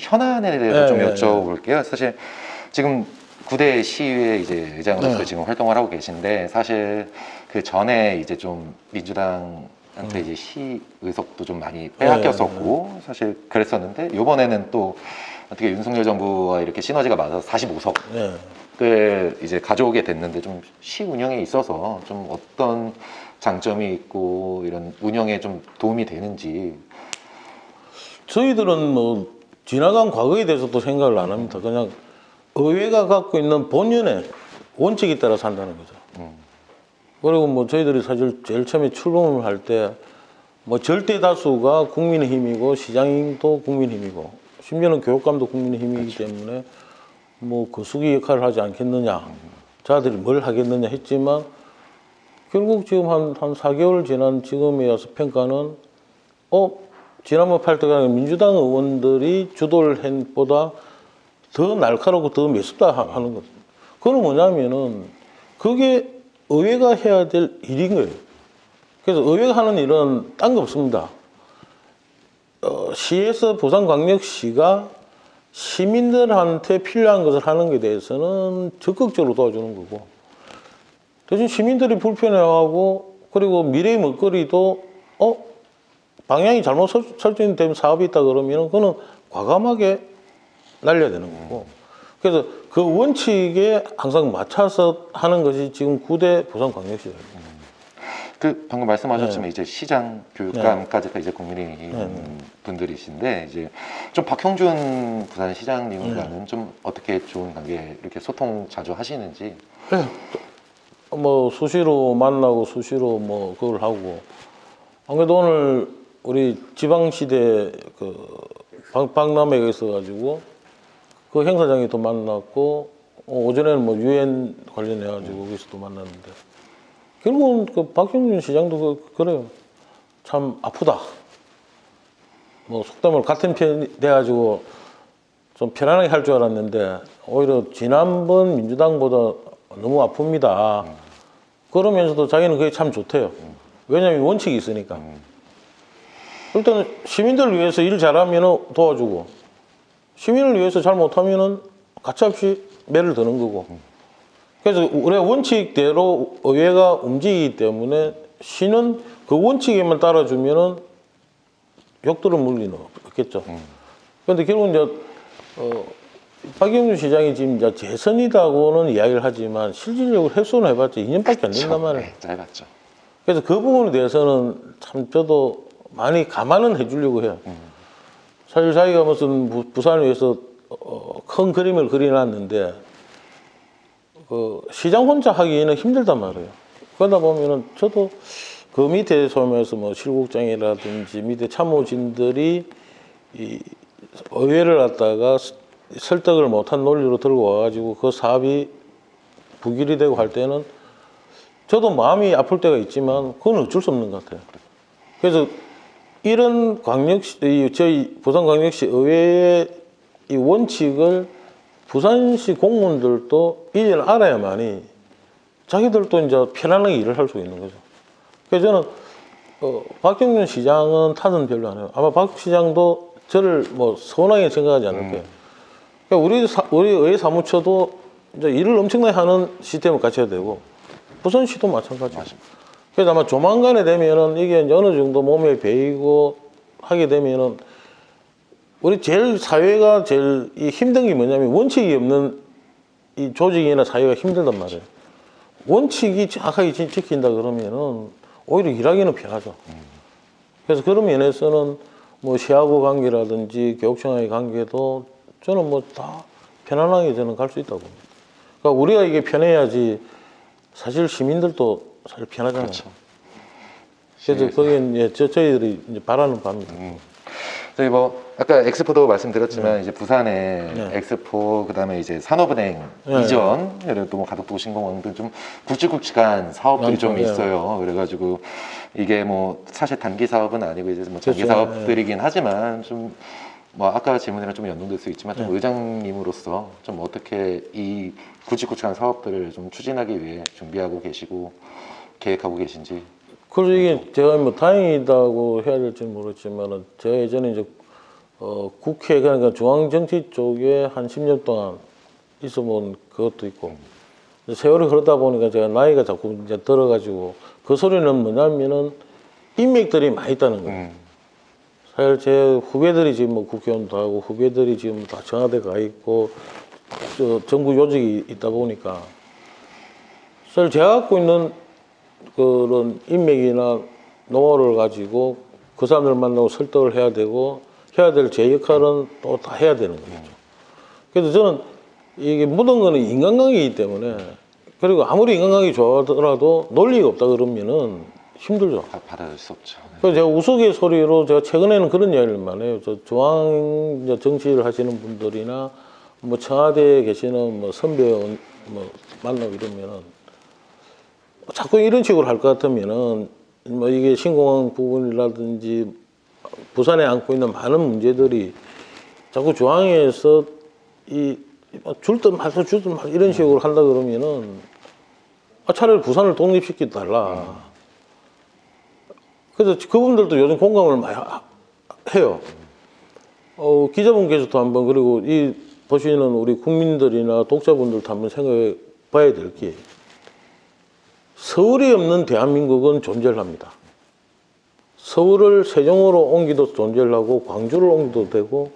현안에 대해서 좀 여쭤볼게요. 사실 지금 9대 시의회 이제 의장으로서 지금 활동을 하고 계신데 사실 그 전에 이제 좀 민주당한테 이제 시 의석도 좀 많이 빼앗겼었고 사실 그랬었는데 이번에는 또 어떻게 윤석열 정부와 이렇게 시너지가 맞아서 45석을 이제 가져오게 됐는데 좀 시 운영에 있어서 좀 어떤 장점이 있고 이런 운영에 좀 도움이 되는지. 저희들은 뭐 지나간 과거에 대해서도 생각을 안 합니다. 그냥 의회가 갖고 있는 본연의 원칙에 따라 산다는 거죠. 그리고 뭐 저희들이 사실 제일 처음에 출범을 할 때 뭐 절대 다수가 국민의힘이고 시장도 국민의힘이고 심지어는 교육감도 국민의힘이기 때문에 뭐 거수기 역할을 하지 않겠느냐, 자들이 뭘 하겠느냐 했지만 결국 지금 한 4개월 지난 지금에 와서 평가는 지난번 8대강 민주당 의원들이 주도를 한 보다 더 날카롭고 더 매섭다 하는 것. 그건 뭐냐면은 그게 의회가 해야 될 일인 거예요. 그래서 의회가 하는 일은 딴 거 없습니다. 시에서 부산광역시가 시민들한테 필요한 것을 하는 것에 대해서는 적극적으로 도와주는 거고, 대신 시민들이 불편해하고 그리고 미래의 먹거리도 방향이 잘못 설정된 사업이 있다 그러면 그거는 과감하게 날려야 되는 거고, 그래서 그 원칙에 항상 맞춰서 하는 것이 지금 9대 부산광역시예요. 그 방금 말씀하셨지만 이제 시장, 교육감까지가 이제 국민의힘 분들이신데 이제 좀 박형준 부산시장님과는 좀 어떻게 좋은 관계 이렇게 소통 자주 하시는지. 뭐 수시로 만나고 수시로 뭐 그걸 하고, 안 그래도 오늘 우리 지방시대 그 박람회가 있어가지고 그 행사장에 또 만났고, 오전에는 뭐 유엔 관련해 가지고 거기서 또 만났는데, 결국은 그 박형준 시장도 그래요. 참 아프다. 뭐 속담을 같은 편 돼가지고 좀 편안하게 할 줄 알았는데 오히려 지난번 민주당보다 너무 아픕니다. 그러면서도 자기는 그게 참 좋대요. 왜냐하면 원칙이 있으니까. 일단 시민들을 위해서 일 잘하면 도와주고, 시민을 위해서 잘 못하면 가차없이 매를 드는 거고. 그래서 우리가 원칙대로 의회가 움직이기 때문에 시는 그 원칙에만 따라주면 욕들은 물리는 없겠죠. 그런데 결국 이제 박영준 시장이 지금 이제 재선이라고는 이야기를 하지만 실질적으로 훼손을 해봤자 2년밖에 안 된단 말이에요. 네, 짧았죠. 그래서 그 부분에 대해서는 참 저도 많이 감안은 해주려고 해요. 사실 자기가 무슨 부산을 위해서 큰 그림을 그려놨는데 그 시장 혼자 하기에는 힘들단 말이에요. 그러다 보면은 저도 그 밑에 소위 말해서 뭐 실국장이라든지 밑에 참모진들이 이 의회를 갖다가 설득을 못한 논리로 들고 와가지고 그 사업이 부결이 되고 할 때는 저도 마음이 아플 때가 있지만 그건 어쩔 수 없는 것 같아요. 그래서 이런 광역시, 저희 부산광역시 의회의 이 원칙을 부산시 공무원들도 이제는 알아야만이 자기들도 이제 편안하게 일을 할 수 있는 거죠. 그래서 저는 박정준 시장은 탓은 별로 안 해요. 아마 박 시장도 저를 뭐 서운하게 생각하지 않을 거예요. 그러니까 우리 의회 사무처도 이제 일을 엄청나게 하는 시스템을 갖춰야 되고 부산시도 마찬가지예요. 그래서 아마 조만간에 되면은 이게 이제 어느 정도 몸에 배이고 하게 되면은 우리 제일 사회가 제일 힘든 게 뭐냐면 원칙이 없는 이 조직이나 사회가 힘들단 말이에요. 원칙이 정확하게 지킨다 그러면은 오히려 일하기는 편하죠. 그래서 그런 면에서는 뭐 시하고 관계라든지 교육청와의 관계도 저는 뭐 다 편안하게 저는 갈 수 있다고 봅니다. 그러니까 우리가 이게 편해야지 사실 시민들도 사실 편하잖아요. 그렇죠. 그래서 그게 저희들이 이제 바라는 바입니다. 저희 뭐 아까 엑스포도 말씀드렸지만 이제 부산에 엑스포 그다음에 이제 산업은행 이전 그리고 또 뭐 가덕도 신공원 등 좀 굵직굵직한 사업들이 좀 있어요. 그래가지고 이게 뭐 사실 단기 사업은 아니고 이제 뭐 장기 사업들이긴 하지만 좀 뭐 아까 질문이랑 좀 연동될 수 있지만 좀 의장님으로서 좀 어떻게 이 굵직굵직한 사업들을 좀 추진하기 위해 준비하고 계시고 계획하고 계신지. 그래서 이게 제가 뭐 다행이다고 해야 될지 모르겠지만은 제가 예전에 이제 국회 그러니까 중앙정치 쪽에 한 10년 동안 있어본 그것도 있고 세월이 흐르다 보니까 제가 나이가 자꾸 이제 들어가지고 그 소리는 뭐냐면은 인맥들이 많이 있다는 거예요. 사실 제 후배들이 지금 뭐 국회의원도 하고 후배들이 지금 다 청와대 가 있고 정부 요직이 있다 보니까 사실 제가 갖고 있는 그런 인맥이나 노하우를 가지고 그 사람들 만나고 설득을 해야 되고 해야 될 제 역할은 또 다 해야 되는 거죠. 그래서 저는 이게 모든 거는 인간관계이기 때문에 그리고 아무리 인간관계 좋아하더라도 논리가 없다 그러면은 힘들죠. 받아줄 수 없죠. 그래서 제가 우스갯소리로 제가 최근에는 그런 이야기를 많이 해요. 저 중앙 이제 정치를 하시는 분들이나 뭐 청와대에 계시는 뭐 선배원 뭐 만나고 이러면은 자꾸 이런 식으로 할 것 같으면은 뭐 이게 신공항 부분이라든지 부산에 안고 있는 많은 문제들이 자꾸 중앙에서 이 줄듯 말도 줄듯 말 이런 식으로 한다 그러면은 차라리 부산을 독립시켜 달라. 그래서 그분들도 요즘 공감을 많이 해요. 기자분께서도 한번 그리고 이 보시는 우리 국민들이나 독자분들도 한번 생각해 봐야 될 게 서울이 없는 대한민국은 존재를 합니다. 서울을 세종으로 옮기도 존재를 하고 광주를 옮기도 되고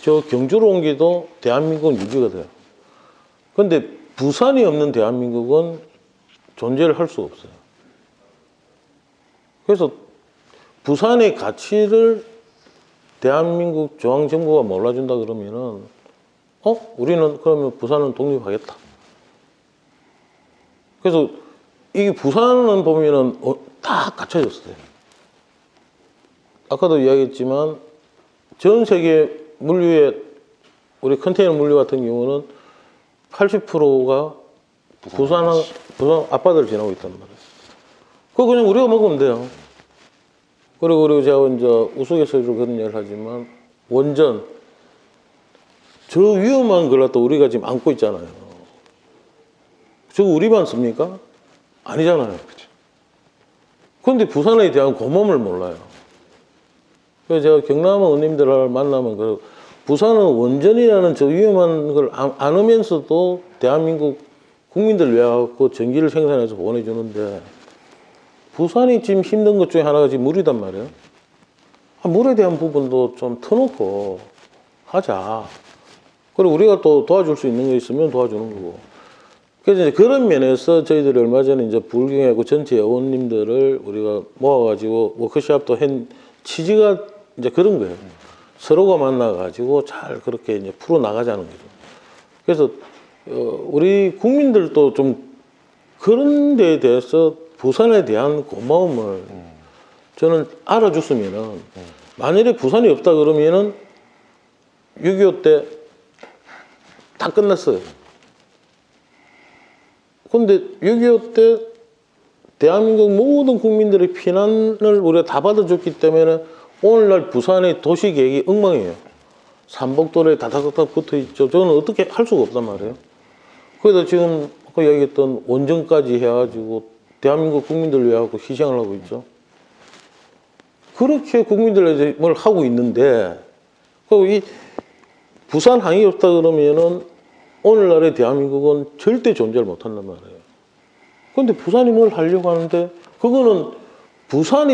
저 경주로 옮기도 대한민국은 유지가 돼요. 그런데 부산이 없는 대한민국은 존재를 할 수가 없어요. 그래서 부산의 가치를 대한민국 중앙정부가 몰라준다 그러면은 우리는 그러면 부산은 독립하겠다. 그래서 이게 부산은 보면은 다 갖춰졌어요. 아까도 이야기했지만 전 세계 물류의 우리 컨테이너 물류 같은 경우는 80%가 부산 앞바다를 지나고 있단 말이에요. 그거 그냥 우리가 먹으면 돼요. 그리고 제가 이제 우스갯소리로 그런 얘기를 하지만 원전 저 위험한 걸 갖다 우리가 지금 안고 있잖아요. 저거 우리만 씁니까? 아니잖아요. 그런데 부산에 대한 고마움을 몰라요. 그래서 제가 경남 의원님들을 만나면 부산은 원전이라는 저 위험한 걸 안으면서도 대한민국 국민들 위해 전기를 생산해서 보내주는데 부산이 지금 힘든 것 중에 하나가 지금 물이단 말이에요. 물에 대한 부분도 좀 터놓고 하자. 그리고 우리가 또 도와줄 수 있는 거 있으면 도와주는 거고. 그래서 이제 그런 면에서 저희들이 얼마 전에 이제 불경하고 전체 의원님들을 우리가 모아가지고 워크숍도 한 취지가 이제 그런 거예요. 서로가 만나가지고 잘 그렇게 이제 풀어 나가자는 거죠. 그래서 우리 국민들도 좀 그런 데에 대해서 부산에 대한 고마움을 저는 알아줬으면은 만일에 부산이 없다 그러면은 6.25 때 다 끝났어요. 근데 6.25 때 대한민국 모든 국민들의 피난을 우리가 다 받아줬기 때문에 오늘날 부산의 도시계획이 엉망이에요. 삼복도로에 다다닥 붙어 있죠. 저는 어떻게 할 수가 없단 말이에요. 그래서 지금 아까 얘기했던 원전까지 해가지고 대한민국 국민들을 위해 희생을 하고 있죠. 그렇게 국민들을 뭘 하고 있는데, 그리고 이 부산항이 없다 그러면은 오늘날의 대한민국은 절대 존재를 못 한단 말이에요. 그런데 부산이 뭘 하려고 하는데, 그거는 부산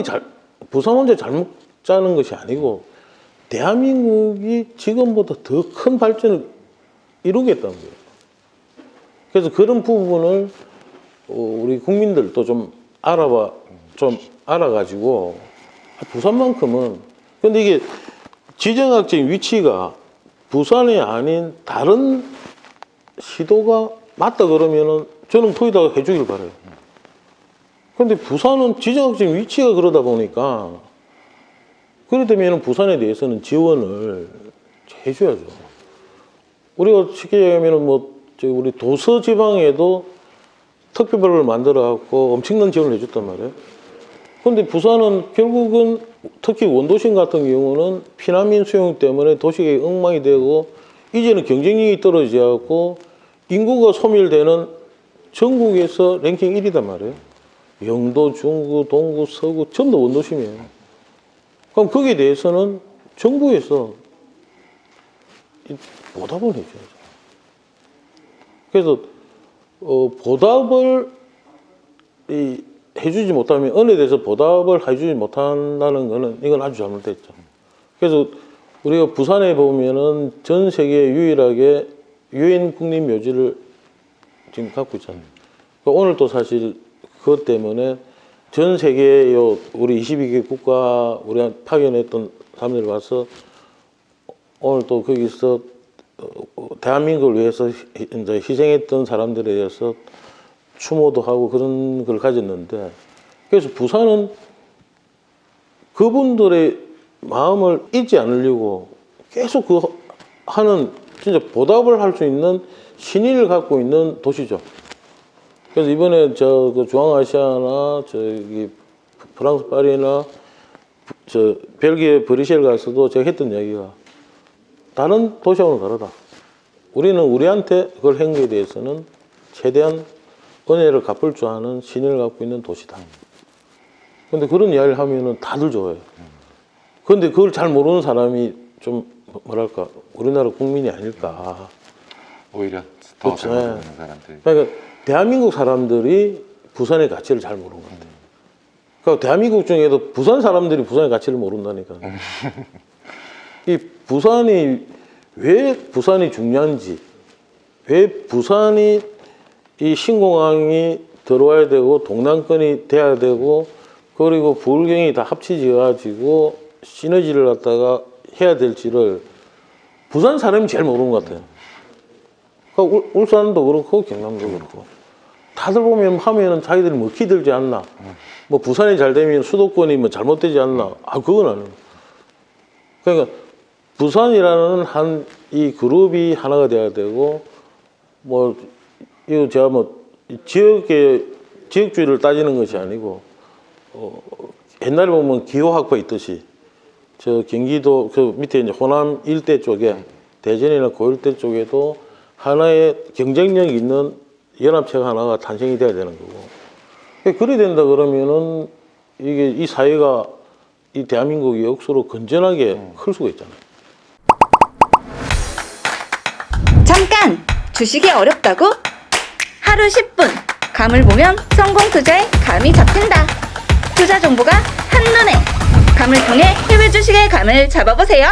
혼자 잘못 짜는 것이 아니고, 대한민국이 지금보다 더 큰 발전을 이루겠다는 거예요. 그래서 그런 부분을 우리 국민들도 좀 알아가지고, 부산만큼은, 근데 이게 지정학적인 위치가 부산이 아닌 다른 시도가 맞다 그러면은 저는 거기다가 해주길 바라요. 근데 부산은 지정학적인 위치가 그러다 보니까, 그러다면 부산에 대해서는 지원을 해줘야죠. 우리가 쉽게 얘기하면 우리 도서 지방에도 특별법을 만들어갖고 엄청난 지원을 해줬단 말이에요. 근데 부산은 결국은 특히 원도심 같은 경우는 피난민 수용 때문에 도시계획이 엉망이 되고 이제는 경쟁력이 떨어져갖고 인구가 소멸되는 전국에서 랭킹 1위단 말이에요. 영도, 중구, 동구, 서구 전부 다 원도심이에요. 그럼 거기에 대해서는 정부에서 이 보답을 해줘야죠. 그래서 보답을 해주지 못하면 언에 대해서 보답을 해주지 못한다는 거는 이건 아주 잘못됐죠. 그래서 우리가 부산에 보면은 전 세계 유일하게 유엔 국립묘지를 지금 갖고 있잖아요. 그러니까 오늘 또 사실 그것 때문에 전 세계 우리 22개 국가 우리가 파견했던 사람들 와서 오늘 또 거기서 대한민국을 위해서 이제 희생했던 사람들에 대해서 추모도 하고 그런 걸 가졌는데, 그래서 부산은 그분들의 마음을 잊지 않으려고 계속 그 하는 진짜 보답을 할 수 있는 신의를 갖고 있는 도시죠. 그래서 이번에 그 중앙아시아나 저기 프랑스 파리나 저 벨기에 브뤼셀 가서도 제가 했던 이야기가 다른 도시하고는 다르다. 우리는 우리한테 그걸 한 거에 대해서는 최대한 은혜를 갚을 줄 아는 신의를 갖고 있는 도시다. 근데 그런 이야기를 하면은 다들 좋아해요. 근데 그걸 잘 모르는 사람이 좀 뭐랄까 우리나라 국민이 아닐까. 오히려 더 그렇죠. 모르는 사람들. 그러니까 대한민국 사람들이 부산의 가치를 잘 모르는 것 같아요. 그러니까 대한민국 중에도 부산 사람들이 부산의 가치를 모른다니까. 이 부산이 왜 부산이 중요한지, 왜 부산이 이 신공항이 들어와야 되고 동남권이 돼야 되고 그리고 부울경이 다 합치져 가지고 시너지를 갖다가 해야 될지를 부산 사람이 제일 모르는 것 같아요. 그러니까 울산도 그렇고 경남도 그렇고 다들 보면 하면은 자기들이 뭐 기들지 않나, 뭐 부산이 잘 되면 수도권이 뭐 잘못되지 않나, 그건 아니에요. 그러니까 부산이라는 한 이 그룹이 하나가 돼야 되고, 뭐 이거 제가 뭐 지역주의를 따지는 것이 아니고 옛날에 보면 기호학파 있듯이 저 경기도 그 밑에 이제 호남 일대 쪽에 대전이나 고일대 쪽에도 하나의 경쟁력 있는 연합체가 하나가 탄생이 돼야 되는 거고, 그래야 된다 그러면은 이게 이 사회가 이 대한민국이 억수로 건전하게 클 수가 있잖아요. 잠깐! 주식이 어렵다고? 하루 10분 감을 보면 성공 투자에 감이 잡힌다. 투자 정보가 한눈에 감을 통해 해외 주식의 감을 잡아보세요.